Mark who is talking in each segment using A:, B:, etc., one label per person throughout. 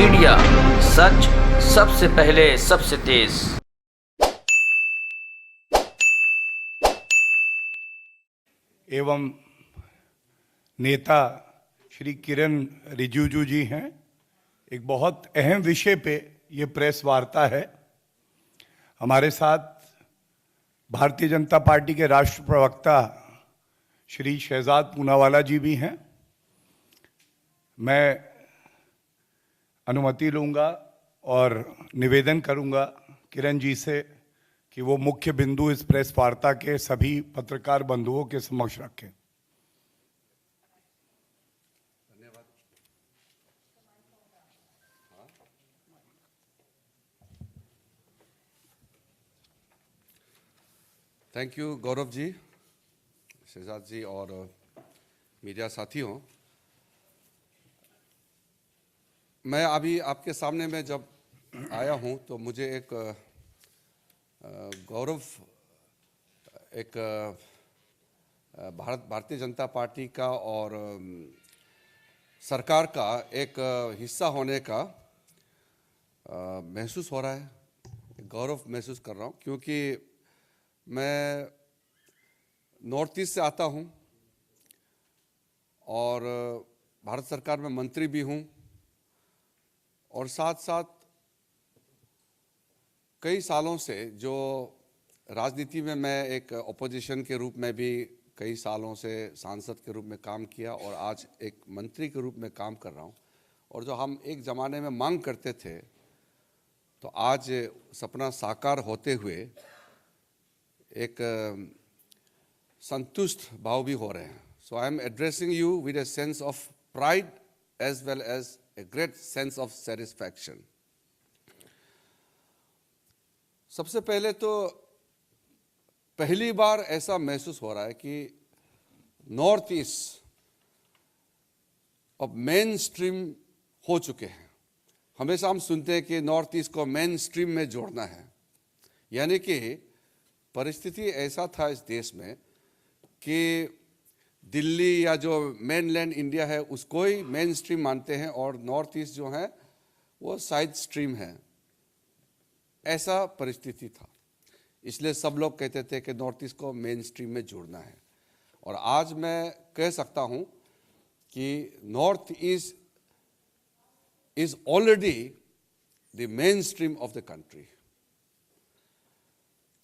A: Media, सच सबसे पहले सबसे तेज।
B: एवं नेता श्री किरण रिजिजू जी हैं। एक बहुत अहम विषय पे ये प्रेस वार्ता है। हमारे साथ भारतीय जनता पार्टी के राष्ट्रीय प्रवक्ता श्री शहजाद पूनावाला जी भी हैं। मैं अनुमति लूंगा और निवेदन करूंगा किरण जी से कि वो मुख्य बिंदु इस प्रेस वार्ता के सभी पत्रकार बंधुओं के समक्ष रखें।
C: थैंक यू गौरव जी, शहजाद जी और मीडिया साथियों। मैं अभी आपके सामने में जब आया हूं तो मुझे एक गौरव, एक भारतीय जनता पार्टी का और सरकार का एक हिस्सा होने का महसूस हो रहा है, गौरव महसूस कर रहा हूं, क्योंकि मैं नॉर्थ ईस्ट से आता हूं और भारत सरकार में मंत्री भी हूं और साथ साथ कई सालों से जो राजनीति में मैं एक अपोजिशन के रूप में भी कई सालों से सांसद के रूप में काम किया और आज एक मंत्री के रूप में काम कर रहा हूं। और जो हम एक ज़माने में मांग करते थे तो आज सपना साकार होते हुए एक संतुष्ट भाव भी हो रहे हैं। So I am addressing you with a sense of pride as well as a great sense of satisfaction. सबसे पहले तो पहली बार ऐसा महसूस हो रहा है कि नॉर्थ ईस्ट अब मेन स्ट्रीम हो चुके हैं। हमेशा हम सुनते हैं कि नॉर्थ ईस्ट को मेन स्ट्रीम में जोड़ना है, यानी कि परिस्थिति ऐसा था इस देश में कि दिल्ली या जो मेनलैंड इंडिया है उसको ही मेन स्ट्रीम मानते हैं और नॉर्थ ईस्ट जो है वो साइड स्ट्रीम है। ऐसा परिस्थिति था, इसलिए सब लोग कहते थे कि नॉर्थ ईस्ट को मेन स्ट्रीम में जोड़ना है। और आज मैं कह सकता हूं कि north East is already the main stream of the country,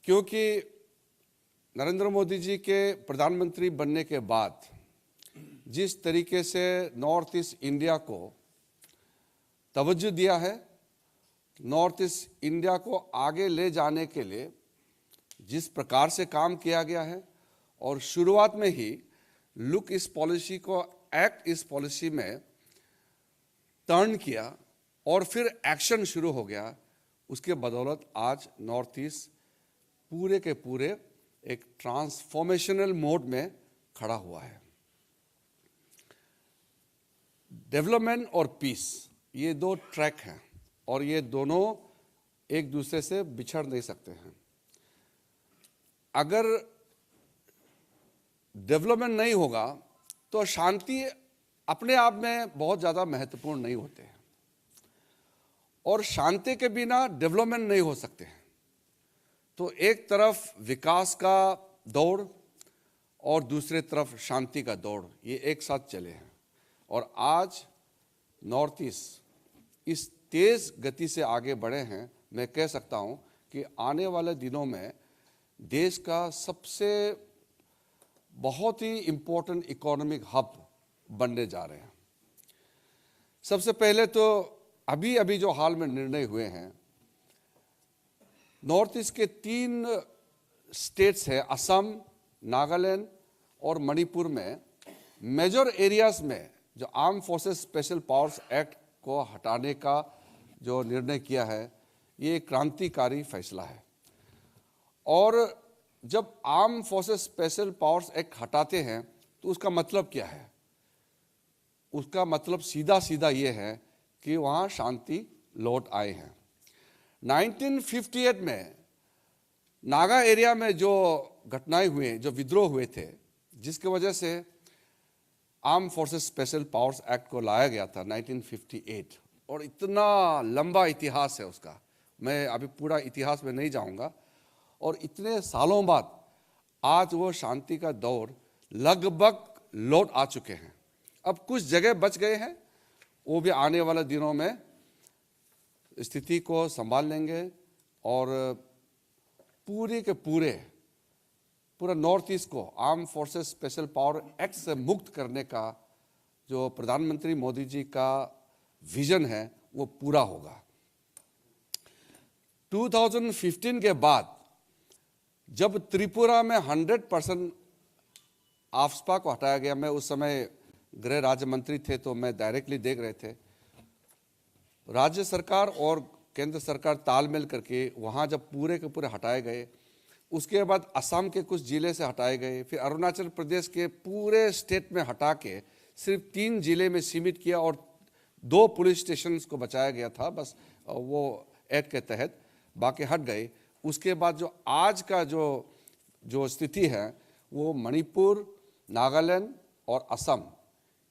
C: क्योंकि नरेंद्र मोदी जी के प्रधानमंत्री बनने के बाद जिस तरीके से नॉर्थ ईस्ट इंडिया को तवज्जो दिया है, नॉर्थ ईस्ट इंडिया को आगे ले जाने के लिए जिस प्रकार से काम किया गया है और शुरुआत में ही लुक इस पॉलिसी को एक्ट इस पॉलिसी में टर्न किया और फिर एक्शन शुरू हो गया, उसके बदौलत आज नॉर्थ ईस्ट पूरे के पूरे एक ट्रांसफॉर्मेशनल मोड में खड़ा हुआ है। डेवलपमेंट और पीस, ये दो ट्रैक हैं और ये दोनों एक दूसरे से बिछड़ नहीं सकते हैं। अगर डेवलपमेंट नहीं होगा तो शांति अपने आप में बहुत ज़्यादा महत्वपूर्ण नहीं होते हैं और शांति के बिना डेवलपमेंट नहीं हो सकते हैं। तो एक तरफ विकास का दौड़ और दूसरे तरफ शांति का दौड़, ये एक साथ चले हैं। और आज नॉर्थ ईस्ट इस तेज गति से आगे बढ़े हैं। मैं कह सकता हूं कि आने वाले दिनों में देश का सबसे बहुत ही इम्पोर्टेंट इकोनॉमिक हब बनने जा रहे हैं। सबसे पहले तो अभी अभी जो हाल में निर्णय हुए हैं, नॉर्थ ईस्ट के 3 स्टेट्स हैं, असम, नागालैंड और मणिपुर में मेजर एरियाज में जो arm forces special powers act को हटाने का जो निर्णय किया है, ये क्रांतिकारी फैसला है। और जब arm forces special powers act हटाते हैं तो उसका मतलब क्या है? उसका मतलब सीधा सीधा ये है कि वहाँ शांति लौट आए हैं। 1958 में नागा एरिया में जो घटनाएं हुए, जो विद्रोह हुए थे, जिसकी वजह से arm forces special powers act को लाया गया था 1958, और इतना लंबा इतिहास है उसका, मैं अभी पूरा इतिहास में नहीं जाऊंगा। और इतने सालों बाद आज वो शांति का दौर लगभग लौट आ चुके हैं। अब कुछ जगह बच गए हैं, वो भी आने वाले दिनों में स्थिति को संभाल लेंगे और पूरे के पूरा नॉर्थ ईस्ट को arm forces special power act से मुक्त करने का जो प्रधानमंत्री मोदी जी का विजन है वो पूरा होगा। 2015 के बाद जब त्रिपुरा में 100% आफ्सपा को हटाया गया, मैं उस समय गृह राज्य मंत्री थे तो मैं डायरेक्टली देख रहे थे, राज्य सरकार और केंद्र सरकार तालमेल करके वहाँ जब पूरे के पूरे हटाए गए, उसके बाद असम के कुछ जिले से हटाए गए, फिर अरुणाचल प्रदेश के पूरे स्टेट में हटा के सिर्फ 3 जिले में सीमित किया और 2 पुलिस स्टेशन को बचाया गया था बस वो एक्ट के तहत, बाकी हट गए। उसके बाद जो आज का जो स्थिति है वो मणिपुर, नागालैंड और असम,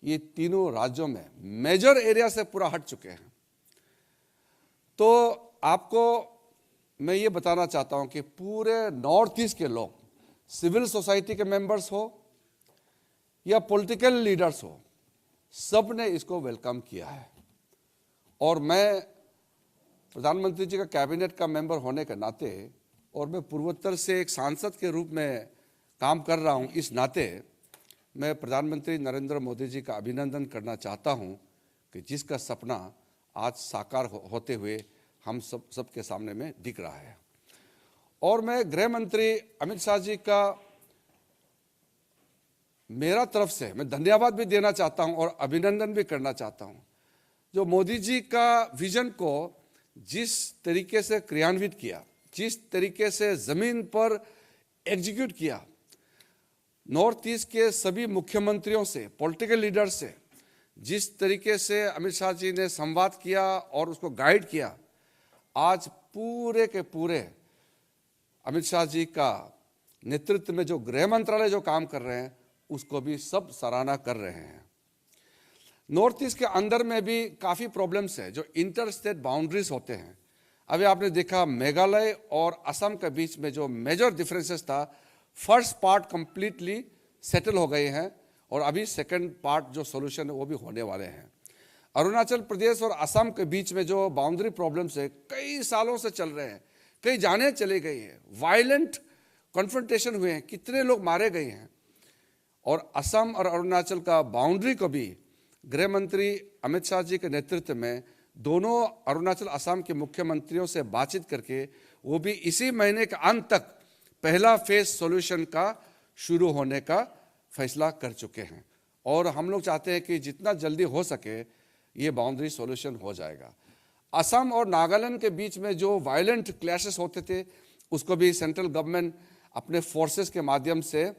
C: ये तीनों राज्यों में मेजर एरिया से पूरा हट चुके हैं। तो आपको मैं ये बताना चाहता हूं कि पूरे नॉर्थ ईस्ट के लोग, सिविल सोसाइटी के मेंबर्स हो या पॉलिटिकल लीडर्स हो, सब ने इसको वेलकम किया है। और मैं प्रधानमंत्री जी का कैबिनेट का मेंबर होने के नाते और मैं पूर्वोत्तर से एक सांसद के रूप में काम कर रहा हूं, इस नाते मैं प्रधानमंत्री नरेंद्र मोदी जी का अभिनंदन करना चाहता हूं कि जिसका सपना आज साकार होते हुए हम सबके सामने में दिख रहा है। और मैं गृह मंत्री अमित शाह जी का मेरा तरफ से मैं धन्यवाद भी देना चाहता हूं और अभिनंदन भी करना चाहता हूं, जो मोदी जी का विजन को जिस तरीके से क्रियान्वित किया, जिस तरीके से जमीन पर एग्जीक्यूट किया, नॉर्थ ईस्ट के सभी मुख्यमंत्रियों से, पॉलिटिकल लीडर से जिस तरीके से अमित शाह जी ने संवाद किया और उसको गाइड किया, आज पूरे के पूरे अमित शाह जी का नेतृत्व में जो गृह मंत्रालय जो काम कर रहे हैं उसको भी सब सराहना कर रहे हैं। नॉर्थ ईस्ट के अंदर में भी काफ़ी प्रॉब्लम्स है, जो इंटर स्टेट बाउंड्रीज होते हैं। अभी आपने देखा मेघालय और असम के बीच में जो मेजर डिफरेंसेस था, फर्स्ट पार्ट कंप्लीटली सेटल हो गए हैं और अभी सेकंड पार्ट जो सॉल्यूशन है वो भी होने वाले हैं। अरुणाचल प्रदेश और असम के बीच में जो बाउंड्री प्रॉब्लम्स है कई सालों से चल रहे हैं, कई जानें चली गई हैं, वायलेंट कॉन्फ्रंटेशन हुए हैं, कितने लोग मारे गए हैं। और असम और अरुणाचल का बाउंड्री को भी गृह मंत्री अमित शाह जी के नेतृत्व में दोनों अरुणाचल असम के मुख्यमंत्रियों से बातचीत करके वो भी इसी महीने के अंत तक पहला फेज सॉल्यूशन का शुरू होने का फैसला कर चुके हैं। और हम लोग चाहते हैं कि जितना जल्दी हो सके ये बाउंड्री सॉल्यूशन हो जाएगा। असम और नागालैंड के बीच में जो वायलेंट क्लैशेस होते थे उसको भी सेंट्रल गवर्नमेंट अपने फोर्सेस के माध्यम से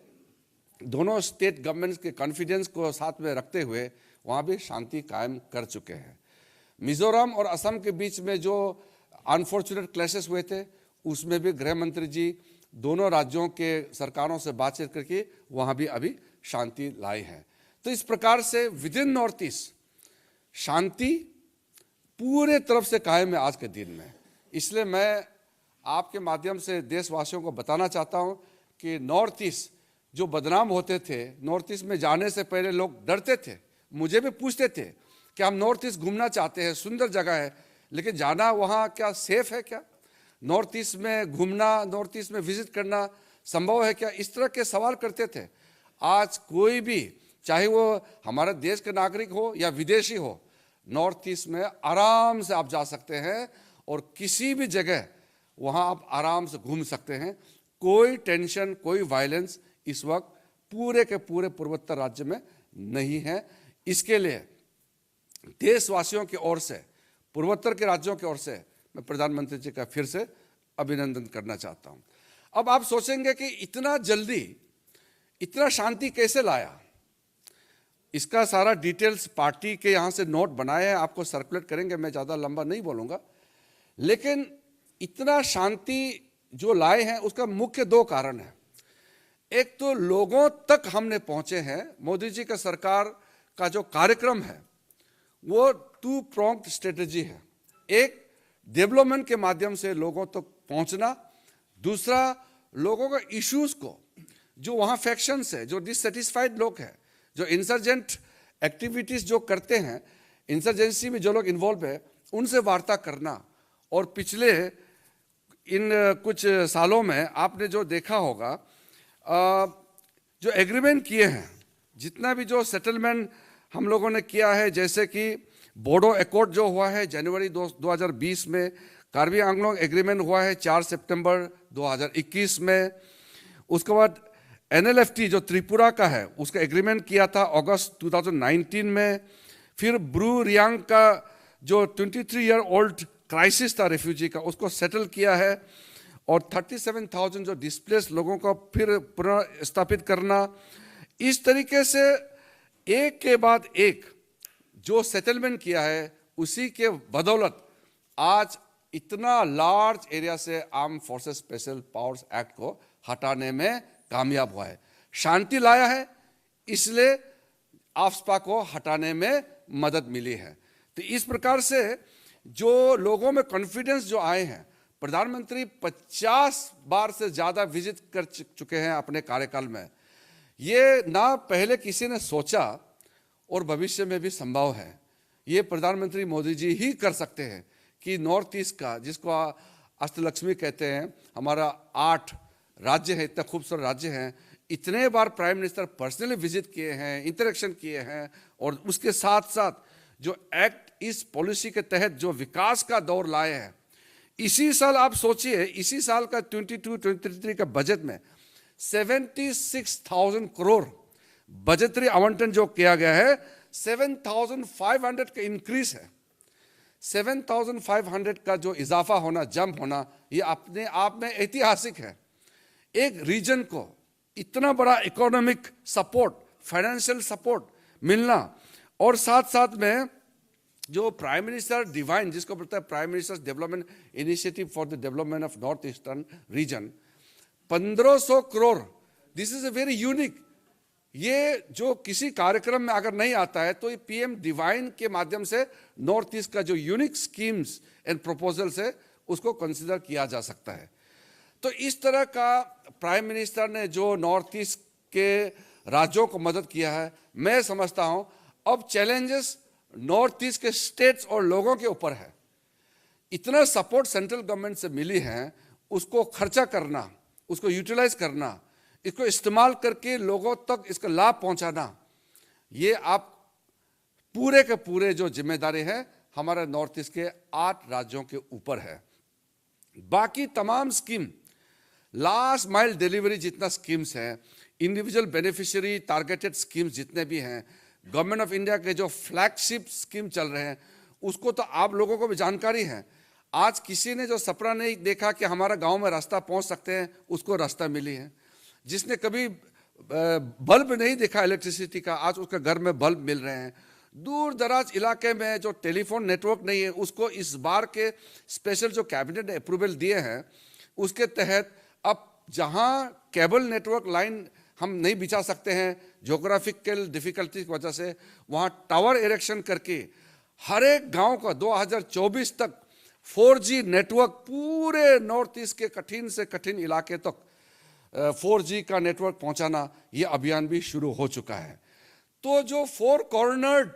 C: दोनों स्टेट गवर्नमेंट्स के कॉन्फिडेंस को साथ में रखते हुए वहाँ भी शांति कायम कर चुके हैं। मिजोरम और असम के बीच में जो अनफॉर्चुनेट क्लैशेस हुए थे उसमें भी गृह मंत्री जी दोनों राज्यों के सरकारों से बातचीत करके वहाँ भी अभी शांति लाई है। तो इस प्रकार से विद इन नॉर्थ ईस्ट शांति पूरे तरफ से कायम है आज के दिन में। इसलिए मैं आपके माध्यम से देशवासियों को बताना चाहता हूँ कि नॉर्थ ईस्ट जो बदनाम होते थे, नॉर्थ ईस्ट में जाने से पहले लोग डरते थे, मुझे भी पूछते थे कि हम नॉर्थ ईस्ट घूमना चाहते हैं, सुंदर जगह है, लेकिन जाना वहाँ क्या सेफ है, क्या नॉर्थ ईस्ट में घूमना, नॉर्थ ईस्ट में विजिट करना संभव है क्या, इस तरह के सवाल करते थे। आज कोई भी, चाहे वो हमारे देश के नागरिक हो या विदेशी हो, नॉर्थ ईस्ट में आराम से आप जा सकते हैं और किसी भी जगह वहाँ आप आराम से घूम सकते हैं। कोई टेंशन, कोई वायलेंस इस वक्त पूरे के पूरे पूर्वोत्तर राज्य में नहीं है। इसके लिए देशवासियों की ओर से, पूर्वोत्तर के राज्यों की ओर से मैं प्रधानमंत्री जी का फिर से अभिनंदन करना चाहता हूं। अब आप सोचेंगे कि इतना जल्दी इतना शांति कैसे लाया, इसका सारा डिटेल्स पार्टी के यहाँ से नोट बनाए हैं, आपको सर्कुलेट करेंगे, मैं ज़्यादा लंबा नहीं बोलूँगा। लेकिन इतना शांति जो लाए हैं उसका मुख्य 2 कारण है। एक तो लोगों तक हमने पहुँचे हैं, मोदी जी का सरकार का जो कार्यक्रम है वो टू प्रोंग्ड स्ट्रेटेजी है। एक, डेवलपमेंट के माध्यम से लोगों तक पहुंचना, दूसरा लोगों का इश्यूज को, जो वहाँ फैक्शंस है, जो डिससेटिस्फाइड लोग हैं, जो इंसर्जेंट एक्टिविटीज जो करते हैं, इंसर्जेंसी में जो लोग इन्वॉल्व है, उनसे वार्ता करना। और पिछले इन कुछ सालों में आपने जो देखा होगा, जो एग्रीमेंट किए हैं, जितना भी जो सेटलमेंट हम लोगों ने किया है, जैसे कि बोडो एकॉर्ड जो हुआ है जनवरी 2020 में, कार्बी आंगलोंग एग्रीमेंट हुआ है 4 सितंबर 2021 में, उसके बाद NLFT जो त्रिपुरा का है उसका एग्रीमेंट किया था अगस्त 2019 में, फिर ब्रू रियांग का जो 23-year-old क्राइसिस था रेफ्यूजी का, उसको सेटल किया है, और 37,000 जो डिस्प्लेस लोगों को फिर पुनर्स्थापित करना। इस तरीके से एक के बाद एक जो सेटलमेंट किया है, उसी के बदौलत आज इतना लार्ज एरिया से arm forces special powers act को हटाने में कामयाब हुआ है। शांति लाया है, इसलिए आफ्स्पा को हटाने में मदद मिली है। तो इस प्रकार से जो लोगों में कॉन्फिडेंस जो आए हैं, प्रधानमंत्री 50 बार से ज़्यादा विजिट कर चुके हैं अपने कार्यकाल में, ये ना पहले किसी ने सोचा और भविष्य में भी संभव है। ये प्रधानमंत्री मोदी जी ही कर सकते हैं कि नॉर्थ ईस्ट का, जिसको अष्टलक्ष्मी कहते हैं, हमारा 8 राज्य है, इतना खूबसूरत राज्य हैं, इतने बार प्राइम मिनिस्टर पर्सनली विजिट किए हैं, इंटरेक्शन किए हैं, और उसके साथ साथ जो एक्ट इस पॉलिसी के तहत जो विकास का दौर लाए हैं। इसी साल आप सोचिए, इसी साल का 22-23 का बजट में 76,000 करोड़ बजटरी आवंटन जो किया गया है, 7,500 का इंक्रीज है। 7,500 का जो इजाफा होना, जंप होना, ये अपने आप में ऐतिहासिक है। एक रीजन को इतना बड़ा इकोनॉमिक सपोर्ट, फाइनेंशियल सपोर्ट मिलना, और साथ साथ में जो प्राइम मिनिस्टर डिवाइन, जिसको बोलते हैं prime ministers development initiative for the development of north eastern region, 1500 crore, this is a very unique. ये जो किसी कार्यक्रम में अगर नहीं आता है, तो ये PM डिवाइन के माध्यम से नॉर्थ ईस्ट का जो यूनिक स्कीम्स एंड प्रपोजल्स है, उसको कंसिडर किया जा सकता है। तो इस तरह का प्राइम मिनिस्टर ने जो नॉर्थ ईस्ट के राज्यों को मदद किया है, मैं समझता हूं अब चैलेंजेस नॉर्थ ईस्ट के स्टेट्स और लोगों के ऊपर है। इतना सपोर्ट सेंट्रल गवर्नमेंट से मिली है, उसको खर्चा करना, उसको यूटिलाइज करना, इसको इस्तेमाल करके लोगों तक इसका लाभ पहुंचाना, ये आप पूरे के पूरे जो जिम्मेदारी है हमारे नॉर्थ ईस्ट के 8 राज्यों के ऊपर है। बाकी तमाम स्कीम, लास्ट माइल डिलीवरी जितना स्कीम्स हैं, इंडिविजुअल बेनिफिशियरी टारगेटेड स्कीम्स जितने भी हैं, गवर्नमेंट ऑफ इंडिया के जो फ्लैगशिप स्कीम चल रहे हैं, उसको तो आप लोगों को भी जानकारी है। आज किसी ने जो सपना नहीं देखा कि हमारा गांव में रास्ता पहुंच सकते हैं, उसको रास्ता मिली है। जिसने कभी बल्ब नहीं देखा इलेक्ट्रिसिटी का, आज उसके घर में बल्ब मिल रहे हैं। दूर दराज इलाके में जो टेलीफोन नेटवर्क नहीं है, उसको इस बार के स्पेशल जो कैबिनेट ने अप्रूवल दिए हैं, उसके तहत अब जहां केबल नेटवर्क लाइन हम नहीं बिछा सकते हैं ज्योग्राफिकल डिफिकल्टी की वजह से, वहां टावर इरेक्शन करके हर एक गांव का 2024 तक 4G नेटवर्क पूरे नॉर्थ ईस्ट के कठिन से कठिन इलाके तक 4G का नेटवर्क पहुंचाना, ये अभियान भी शुरू हो चुका है। तो जो 4 कॉर्नर्ड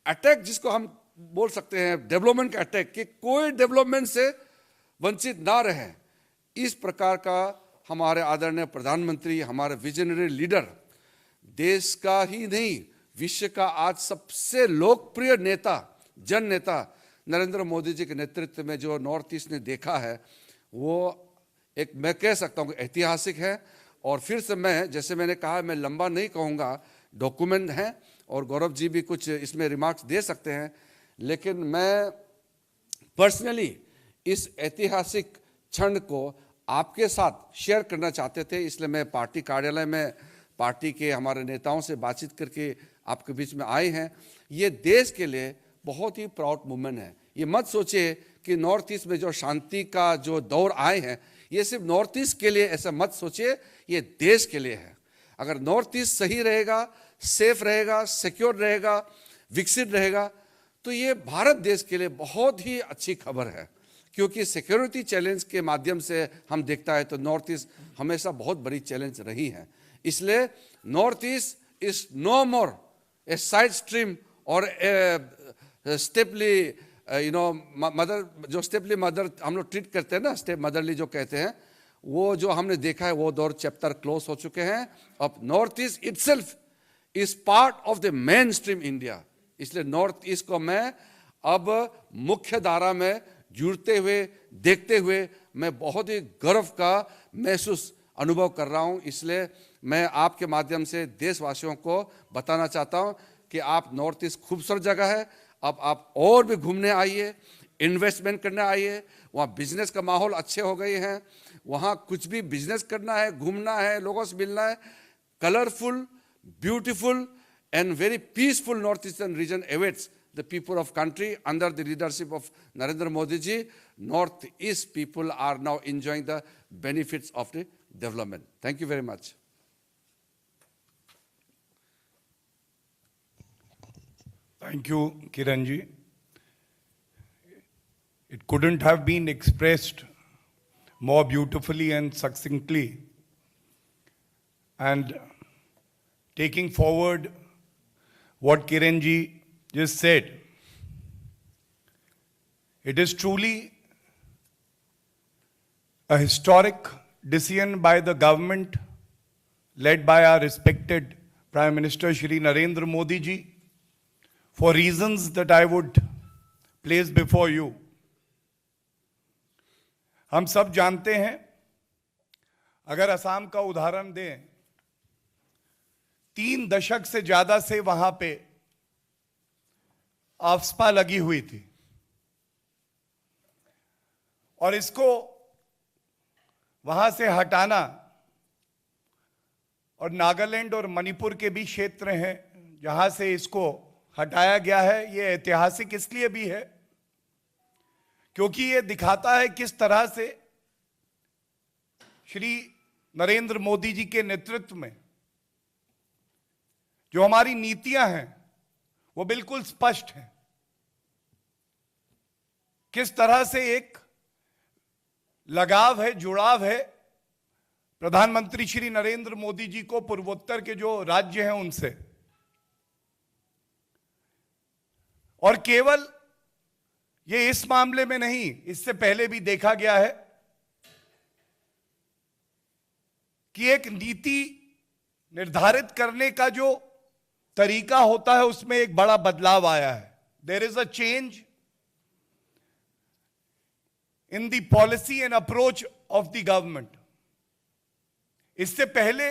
C: अटैक, जिसको हम बोल सकते हैं डेवलपमेंट का अटैक, कि कोई डेवलपमेंट से वंचित ना रहे, इस प्रकार का हमारे आदरणीय प्रधानमंत्री, हमारे विजनरी लीडर, देश का ही नहीं विश्व का आज सबसे लोकप्रिय नेता, जन नेता नरेंद्र मोदी जी के नेतृत्व में जो नॉर्थ ईस्ट ने देखा है, वो एक, मैं कह सकता हूँ, ऐतिहासिक है। और फिर से मैं, जैसे मैंने कहा, मैं लंबा नहीं कहूँगा, डॉक्यूमेंट है और गौरव जी भी कुछ इसमें रिमार्क्स दे सकते हैं, लेकिन मैं पर्सनली इस ऐतिहासिक क्षण को आपके साथ शेयर करना चाहते थे। इसलिए मैं पार्टी कार्यालय में पार्टी के हमारे नेताओं से बातचीत करके आपके बीच में आए हैं। ये देश के लिए बहुत ही प्राउड मोमेंट है। ये मत सोचिए कि नॉर्थ ईस्ट में जो शांति का जो दौर आए हैं, ये सिर्फ नॉर्थ ईस्ट के लिए, ऐसा मत सोचिए, ये देश के लिए है। अगर नॉर्थ ईस्ट सही रहेगा, सेफ रहेगा, सिक्योर रहेगा, विकसित रहेगा, तो ये भारत देश के लिए बहुत ही अच्छी खबर है, क्योंकि सिक्योरिटी चैलेंज के माध्यम से हम देखता है तो नॉर्थ ईस्ट हमेशा बहुत बड़ी चैलेंज रही है। इसलिए North East is no more a side stream और स्टेपली मदर, जो स्टेपली मदर हम लोग ट्रीट करते हैं ना, स्टेप मदरली जो कहते हैं, वो जो हमने देखा है वो दौर चैप्टर क्लोज हो चुके हैं। अब north east itself is part of the main stream India. इसलिए नॉर्थ ईस्ट को मैं अब मुख्य धारा में जुड़ते हुए देखते हुए मैं बहुत ही गर्व का महसूस अनुभव कर रहा हूं। इसलिए मैं आपके माध्यम से देशवासियों को बताना चाहता हूं कि आप नॉर्थ ईस्ट खूबसूरत जगह है, अब आप और भी घूमने आइए, इन्वेस्टमेंट करने आइए। वहाँ बिजनेस का माहौल अच्छे हो गए हैं, वहाँ कुछ भी बिजनेस करना है, घूमना है, लोगों से मिलना है। Colourful, beautiful and very peaceful northeastern region awaits the people of country under the leadership of Narendra Modi ji. Northeast people are now enjoying the benefits of the development. Thank you very much.
B: Thank you, Kiran ji. It couldn't have been expressed more beautifully and succinctly. And taking forward what Kiran ji just said, it is truly a historic decision by the government led by our respected Prime Minister Shri Narendra Modi ji, for reasons that I would place before you. हम सब जानते हैं, अगर असम का उदाहरण दें, 3 दशक से ज्यादा से वहां पे आफ्स्पा लगी हुई थी और इसको वहां से हटाना, और नागालैंड और मणिपुर के भी क्षेत्र हैं जहां से इसको हटाया गया है। यह ऐतिहासिक इसलिए भी है क्योंकि यह दिखाता है किस तरह से श्री नरेंद्र मोदी जी के नेतृत्व में जो हमारी नीतियां हैं वो बिल्कुल स्पष्ट हैं। किस तरह से एक लगाव है, जुड़ाव है प्रधानमंत्री श्री नरेंद्र मोदी जी को पूर्वोत्तर के जो राज्य हैं उनसे। और केवल ये इस मामले में नहीं, इससे पहले भी देखा गया है कि एक नीति निर्धारित करने का जो तरीका होता है उसमें एक बड़ा बदलाव आया है। There is a change in the policy and approach of the government. इससे पहले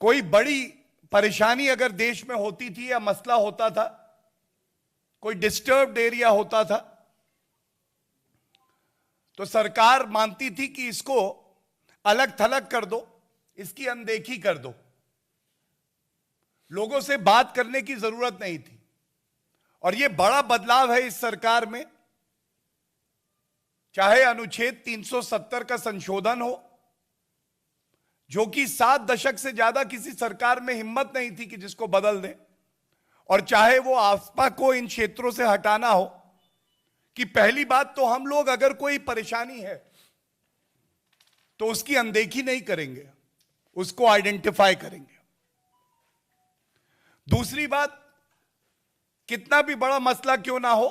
B: कोई बड़ी परेशानी अगर देश में होती थी या मसला होता था, कोई डिस्टर्ब्ड एरिया होता था, तो सरकार मानती थी कि इसको अलग थलग कर दो, इसकी अनदेखी कर दो, लोगों से बात करने की जरूरत नहीं थी। और यह बड़ा बदलाव है इस सरकार में, चाहे अनुच्छेद 370 का संशोधन हो, जो कि 7 दशक से ज्यादा किसी सरकार में हिम्मत नहीं थी कि जिसको बदल दें, और चाहे वो आफ्स्पा को इन क्षेत्रों से हटाना हो, कि पहली बात तो हम लोग अगर कोई परेशानी है तो उसकी अनदेखी नहीं करेंगे, उसको आइडेंटिफाई करेंगे। दूसरी बात, कितना भी बड़ा मसला क्यों ना हो,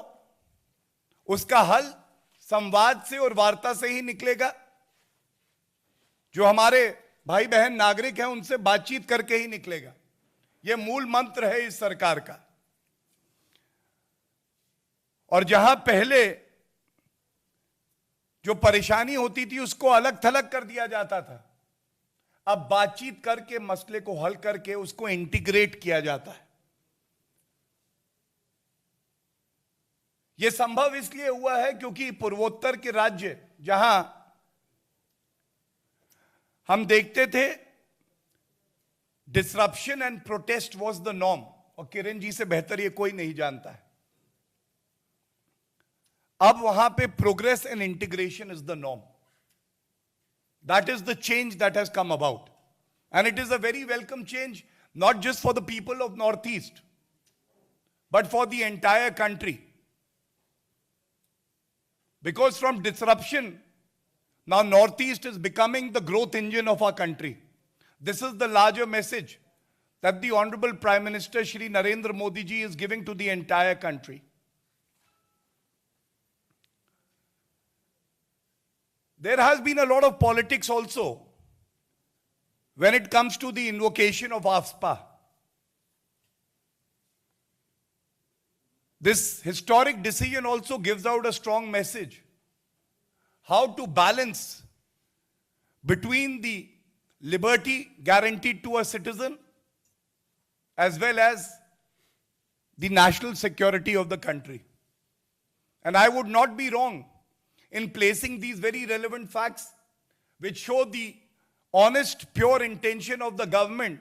B: उसका हल संवाद से और वार्ता से ही निकलेगा। जो हमारे भाई बहन नागरिक हैं उनसे बातचीत करके ही निकलेगा। यह मूल मंत्र है इस सरकार का। और जहां पहले जो परेशानी होती थी उसको अलग थलग कर दिया जाता था, अब बातचीत करके मसले को हल करके उसको इंटीग्रेट किया जाता है। यह संभव इसलिए हुआ है क्योंकि पूर्वोत्तर के राज्य जहां हम देखते थे disruption and protest was the norm, और किरण जी से बेहतर ये कोई नहीं जानता है, अब वहां पे progress and integration is the norm. That is the change that has come about, and it is a very welcome change, not just for the people of North east, but for the entire country. Because from disruption, now Northeast is becoming the growth engine of our country. This is the larger message that the Honorable Prime Minister Shri Narendra Modi ji is giving to the entire country. There has been a lot of politics also when it comes to the invocation of AFSPA. This historic decision also gives out a strong message how to balance between the liberty guaranteed to a citizen as well as the national security of the country. And I would not be wrong in placing these very relevant facts which show the honest, pure intention of the government.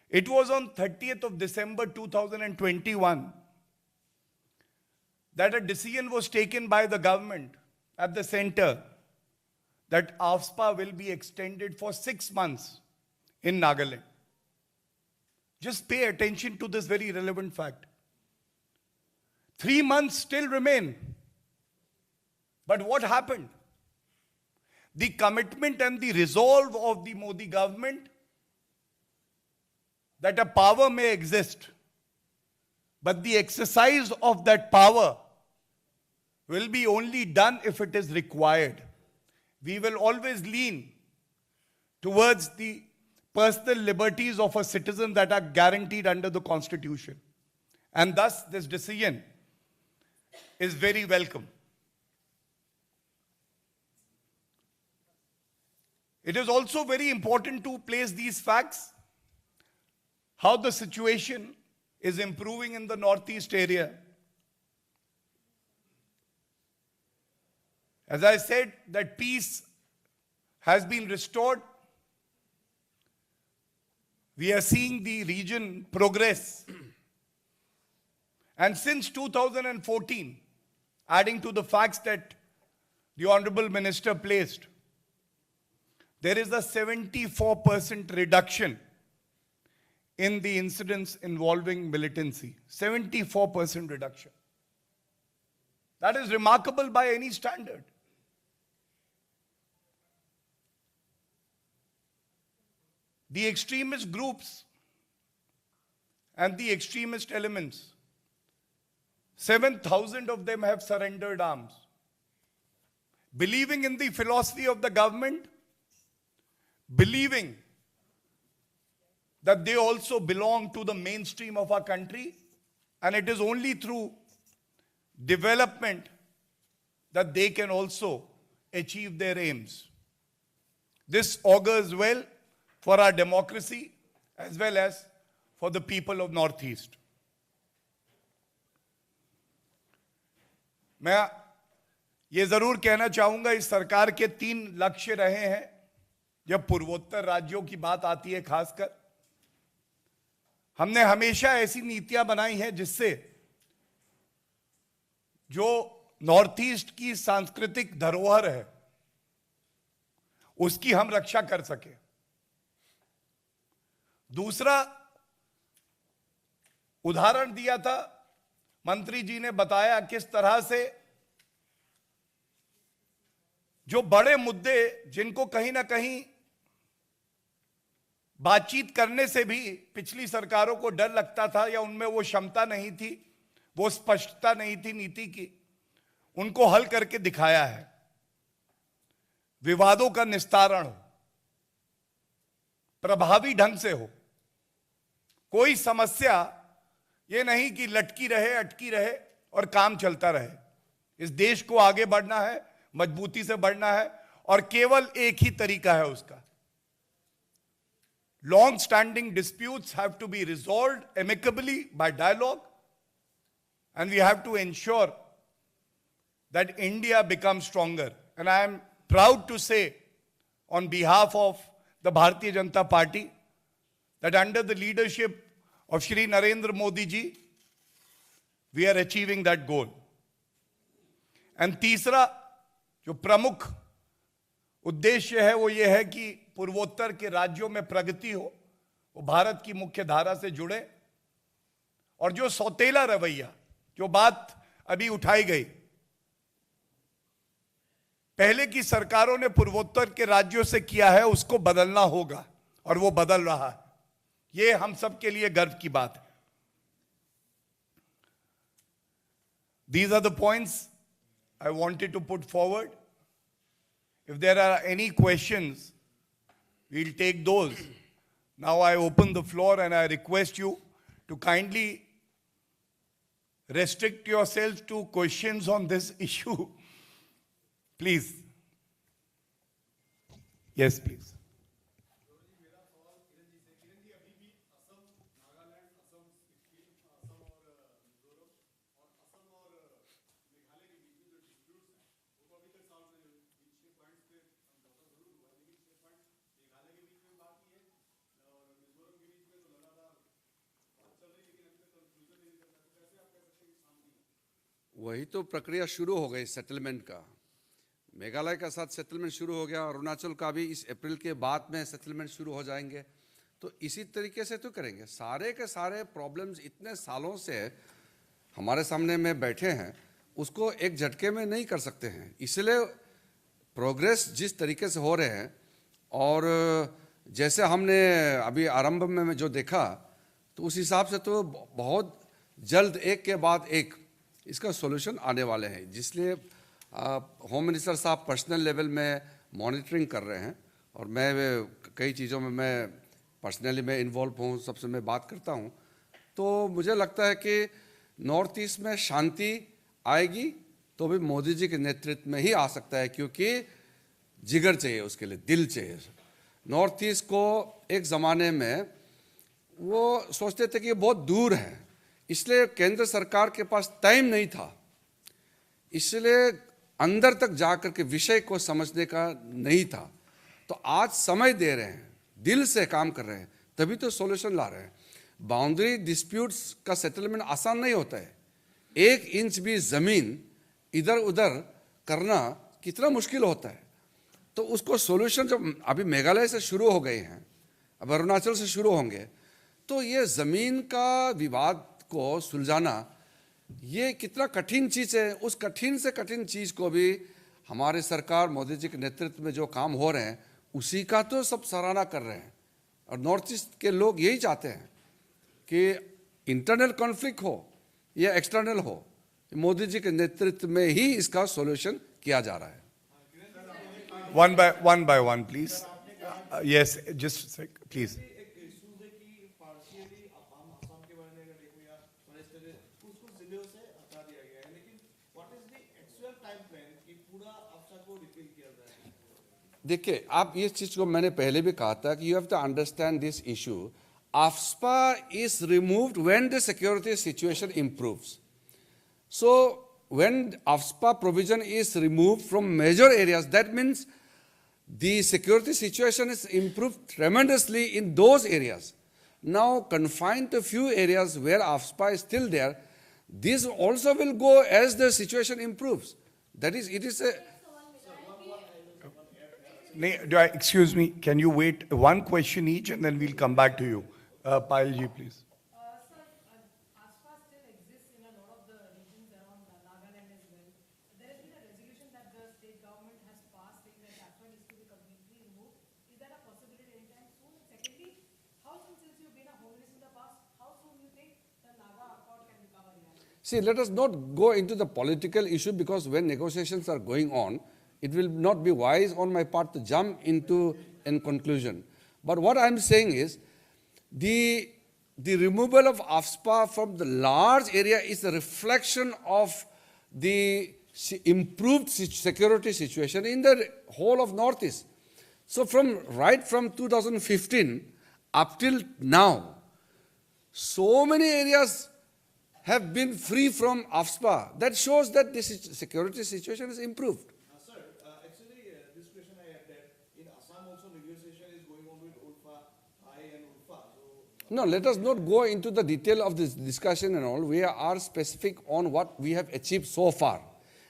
B: It was on 30th of December 2021 that a decision was taken by the government at the center that AFSPA will be extended for 6 months in Nagaland. Just pay attention to this very relevant fact. 3 months still remain. But what happened? The commitment and the resolve of the Modi government that a power may exist, but the exercise of that power will be only done if it is required. We will always lean towards the personal liberties of a citizen that are guaranteed under the Constitution. And thus, this decision is very welcome. It is also very important to place these facts, how the situation is improving in the Northeast area. As I said, that peace has been restored. We are seeing the region progress. And since 2014, adding to the facts that the Honorable Minister placed, there is a 74% reduction in the incidents involving militancy. 74% reduction. That is remarkable by any standard. The extremist groups and the extremist elements, 7,000 of them have surrendered arms. Believing in the philosophy of the government, believing that they also belong to the mainstream of our country, and it is only through development that they can also achieve their aims. This augurs well for our democracy as well as for the people of Northeast. मैं ये जरूर कहना चाहूंगा, इस सरकार के 3 लक्ष्य रहे हैं जब पूर्वोत्तर राज्यों की बात आती है। खासकर हमने हमेशा ऐसी नीतियां बनाई हैं जिससे जो नॉर्थ ईस्ट की सांस्कृतिक धरोहर है उसकी हम रक्षा कर सके। दूसरा उदाहरण दिया था, मंत्री जी ने बताया किस तरह से जो बड़े मुद्दे जिनको कहीं ना कहीं बातचीत करने से भी पिछली सरकारों को डर लगता था या उनमें वो क्षमता नहीं थी, वो स्पष्टता नहीं थी नीति की, उनको हल करके दिखाया है। विवादों का निस्तारण हो, प्रभावी ढंग से हो, कोई समस्या ये नहीं कि लटकी रहे, अटकी रहे और काम चलता रहे। इस देश को आगे बढ़ना है, मजबूती से बढ़ना है और केवल एक ही तरीका है उसका। Long standing disputes have to be resolved amicably by dialogue, and we have to ensure that India becomes stronger. And I am proud to say on behalf of the Bharatiya Janata Party that under the leadership of Shri Narendra Modi ji, we are achieving that goal. And तीसरा जो प्रमुख उद्देश्य है वो ये है कि पूर्वोत्तर के राज्यों में प्रगति हो, वो भारत की मुख्य धारा से जुड़े और जो सौतेला रवैया, जो बात अभी उठाई गई, पहले की सरकारों ने पूर्वोत्तर के राज्यों से किया है, उसको बदलना होगा और वो बदल रहा है। ये हम सब के लिए गर्व की बात है। These are the points I wanted to put forward. If there are any questions, we'll take those. Now I open the floor and I request you to kindly restrict yourselves to questions on this issue. Please. Yes, please.
C: वही तो प्रक्रिया शुरू हो गई settlement का। मेघालय का साथ settlement शुरू हो गया, अरुणाचल का भी इस अप्रैल के बाद में सेटलमेंट शुरू हो जाएंगे। तो इसी तरीके से तो करेंगे। सारे के सारे प्रॉब्लम्स इतने सालों से हमारे सामने में बैठे हैं, उसको एक झटके में नहीं कर सकते हैं। इसलिए प्रोग्रेस जिस तरीके से हो रहे हैं और जैसे हमने अभी आरंभ में जो देखा, तो उस हिसाब से तो बहुत जल्द एक के बाद एक इसका सॉल्यूशन आने वाले हैं। जिसलिए होम मिनिस्टर साहब पर्सनल लेवल में मॉनिटरिंग कर रहे हैं और मैं कई चीज़ों में मैं पर्सनली मैं इन्वॉल्व हूँ, सबसे मैं बात करता हूँ। तो मुझे लगता है कि नॉर्थ ईस्ट में शांति आएगी तो भी मोदी जी के नेतृत्व में ही आ सकता है, क्योंकि जिगर चाहिए उसके लिए, दिल चाहिए। नॉर्थ ईस्ट को एक ज़माने में वो सोचते थे कि ये बहुत दूर है, इसलिए केंद्र सरकार के पास टाइम नहीं था, इसलिए अंदर तक जाकर के विषय को समझने का नहीं था। तो आज समय दे रहे हैं, दिल से काम कर रहे हैं, तभी तो सॉल्यूशन ला रहे हैं। बाउंड्री डिस्प्यूट्स का सेटलमेंट आसान नहीं होता है। 1 इंच भी ज़मीन इधर उधर करना कितना मुश्किल होता है। तो उसको सॉल्यूशन जब अभी मेघालय से शुरू हो गए हैं, अब अरुणाचल से शुरू होंगे, तो ये ज़मीन का विवाद को सुलझाना ये कितना कठिन चीज़ है। उस कठिन से कठिन चीज़ को भी हमारे सरकार मोदी जी के नेतृत्व में जो काम हो रहे हैं, उसी का तो सब सराहना कर रहे हैं। और नॉर्थ ईस्ट के लोग यही चाहते हैं कि इंटरनल कॉन्फ्लिक्ट हो या एक्सटर्नल हो, मोदी जी के नेतृत्व में ही इसका सॉल्यूशन किया जा रहा है।
B: One by one, please. Yes, just a sec, please.
C: देखिए, आप इस चीज़ को मैंने पहले भी कहा था कि you have to understand this issue. AFSPA is removed when the security situation improves. So when AFSPA provision is removed from major areas, that means the security situation is improved tremendously in those areas. Now confined to few areas where AFSPA is still there, this also will go as the situation improves. That is, it is a...
B: Excuse me, can you wait one question each and then we'll come back to you. Payal ji, please.
D: Sir, AFSPA still exists in a lot of the regions around Nagaland as well. There has been a resolution that the state government has passed saying that AFSPA needs to be completely removed. Is that a possibility anytime soon? Secondly, how soon, since you've been a home minister in the past, how soon you think the Naga Accord can recover reality?
C: See, let us not go into the political issue, because when negotiations are going on, it will not be wise on my part to jump into a conclusion. But what I'm saying is, the removal of AFSPA from the large area is a reflection of the improved security situation in the whole of Northeast. So right from 2015 up till now, so many areas have been free from AFSPA. That shows that the security situation is improved.
E: Sir, actually, this question I had that in Assam also negotiation is going on with ULFA, I and ULFA. So
C: No, let us not go into the detail of this discussion and all. We are specific on what we have achieved so far.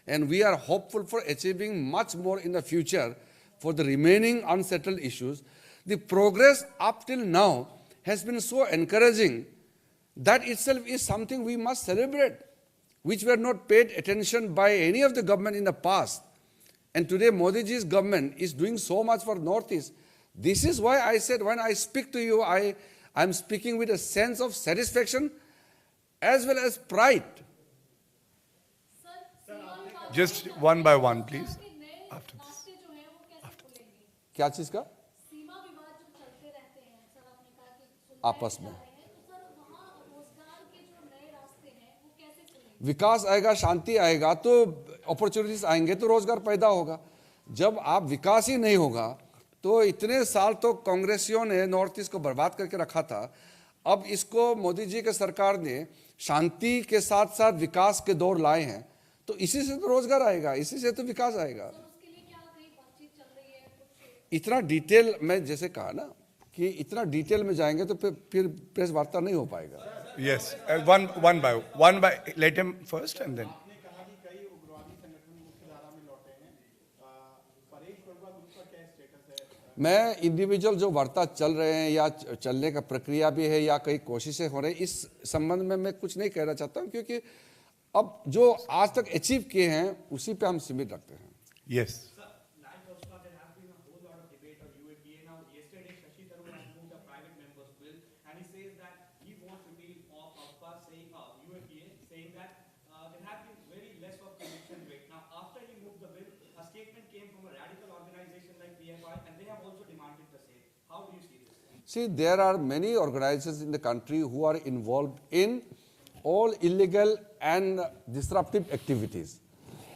C: And we are hopeful for achieving much more in the future for the remaining unsettled issues. The progress up till now has been so encouraging That itself is something we must celebrate, which were not paid attention by any of the government in the past. And today Modi ji's government is doing so much for Northeast. This is why I said when I speak to you, I'm speaking with a sense of satisfaction as well as pride.
B: Just one by one, please. After this.
C: क्या चीज का?
F: सीमा विवाद जो चलते रहते हैं sir, आपने कहा कि
C: आपस में।
F: तो सर वहाँ रोजगार के जो नए रास्ते हैं वो कैसे खुलेंगे?
C: विकास आएगा, शांति आएगा तो अपॉर्चुनिटीज आएंगे तो रोजगार पैदा होगा। जब आप विकास ही नहीं होगा तो इतने साल तो कांग्रेसियों ने नॉर्थ ईस्ट को बर्बाद करके रखा था। अब इसको मोदी जी के सरकार ने शांति के साथ साथ विकास के दौर लाए हैं, तो इसी से तो रोजगार आएगा, इसी से तो विकास आएगा।
F: उसके लिए क्या कहीं बातचीत चल रही है कुछ?
C: इतना डिटेल में जैसे कहा ना कि इतना डिटेल में जाएंगे तो फिर प्रेस वार्ता नहीं हो पाएगा।
B: Yes, one by. Let him first and then.
E: आपने कहा कि कई उग्रवादी संगठन मुख्यधारा में लौटे हैं। परेश बरुआ ग्रुप का क्या स्टेटस है?
C: मैं इंडिविजुअल जो वार्ता चल रहे हैं या चलने का प्रक्रिया भी है या कई कोशिशें हो रही हैं, इस संबंध में मैं कुछ नहीं कहना चाहता हूं, क्योंकि अब जो आज तक अचीव किए हैं उसी पे हम सीमित रखते हैं।
B: Yes.
G: Like Oscar, there has been a whole lot of debate on UAPA. Now, yesterday, Shashi Tharoor has moved a private member's bill, and he says that he won't repeal of UAPA, saying that there has been very less of conviction rate. Now, after he moved the bill, a statement came from a radical organization like PFI, and they have also demanded the same. How do you see this?
C: See, there are many organizations in the country who are involved in all illegal and disruptive activities.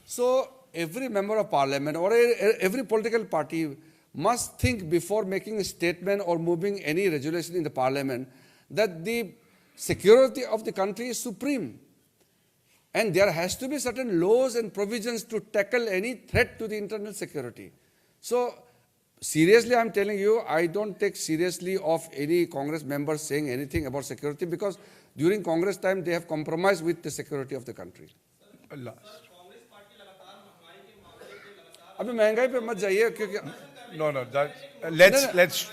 C: So every member of parliament or every political party must think before making a statement or moving any resolution in the parliament that the security of the country is supreme. And there has to be certain laws and provisions to tackle any threat to the internal security. So seriously, I'm telling you, I don't take seriously of any Congress members saying anything about security, because during Congress time they have compromised with the security of the country.
B: Allah.
C: अभी महंगाई पे मत जाइए क्योंकि
B: No. Let's.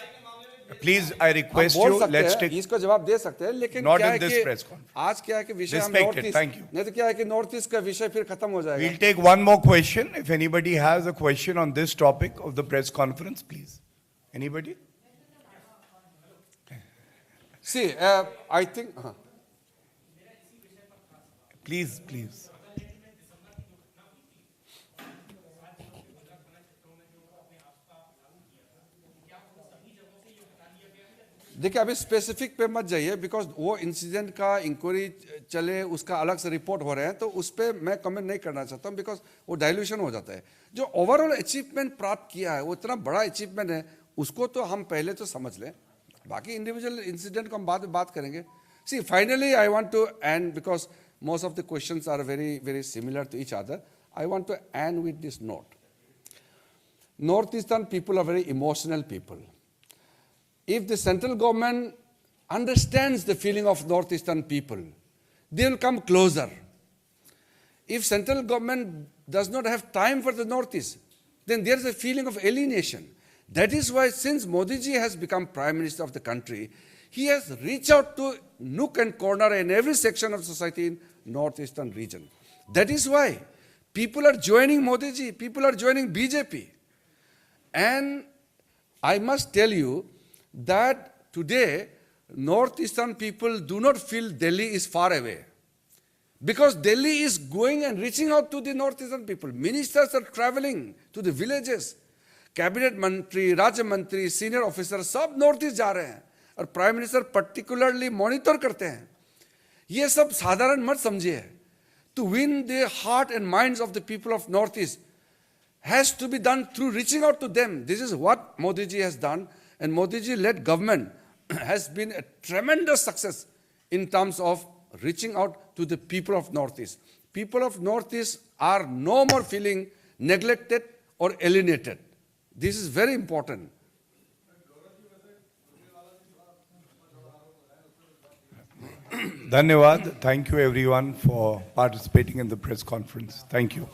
B: Please, I request
C: बोल
B: you.
C: सकते
B: Let's
C: हैं,
B: take.
C: इसका जवाब दे सकते हैं, लेकिन
B: Not
C: क्या
B: in
C: है
B: this
C: कि
B: press conference.
C: आज क्या है कि विषय हम
B: Respected.
C: North east,
B: Thank you.
C: नहीं तो क्या है कि नॉर्थ ईस्ट का विषय फिर खत्म हो जाएगा।
B: We'll take one more question. If anybody has a question on this topic of the press conference, please. Anybody?
C: See, I think.
B: Please.
C: देखिए अभी स्पेसिफिक पे मत जाइए, बिकॉज वो इंसिडेंट का इंक्वायरी चले, उसका अलग से रिपोर्ट हो रहे हैं, तो उस पर मैं कमेंट नहीं करना चाहता हूँ, बिकॉज वो डाइल्यूशन हो जाता है। जो ओवरऑल अचीवमेंट प्राप्त किया है वो इतना बड़ा अचीवमेंट है, उसको तो हम पहले तो समझ लें, बाकी इंडिविजुअल इंसिडेंट को हम बाद में बात करेंगे। See finally I want to end, because most of the questions are very similar to each other. I want to end with this note. Northeastern people are very emotional people. If the central government understands the feeling of Northeastern people, they will come closer. If central government does not have time for the Northeast, then there is a feeling of alienation. That is why since Modi ji has become Prime Minister of the country, he has reached out to nook and corner in every section of society in Northeastern region. That is why people are joining Modi ji, people are joining BJP. And I must tell you that today Northeastern people do not feel Delhi is far away. Because Delhi is going and reaching out to the Northeastern people. Ministers are traveling to the villages. Cabinet Mantri, Rajya Mantri, senior officers, सब Northeast जा रहे हैं. और prime minister particularly monitor करते हैं। ये सब साधारण मत समझिए। To win the heart and minds of the people of North East has to be done through reaching out to them. This is what Modi ji has done, and Modi ji led government has been a tremendous success in terms of reaching out to the people of North East. People of North East are no more feeling neglected और alienated. This is very important.
B: Dhanyawad. Thank you everyone for participating in the press conference. Thank you.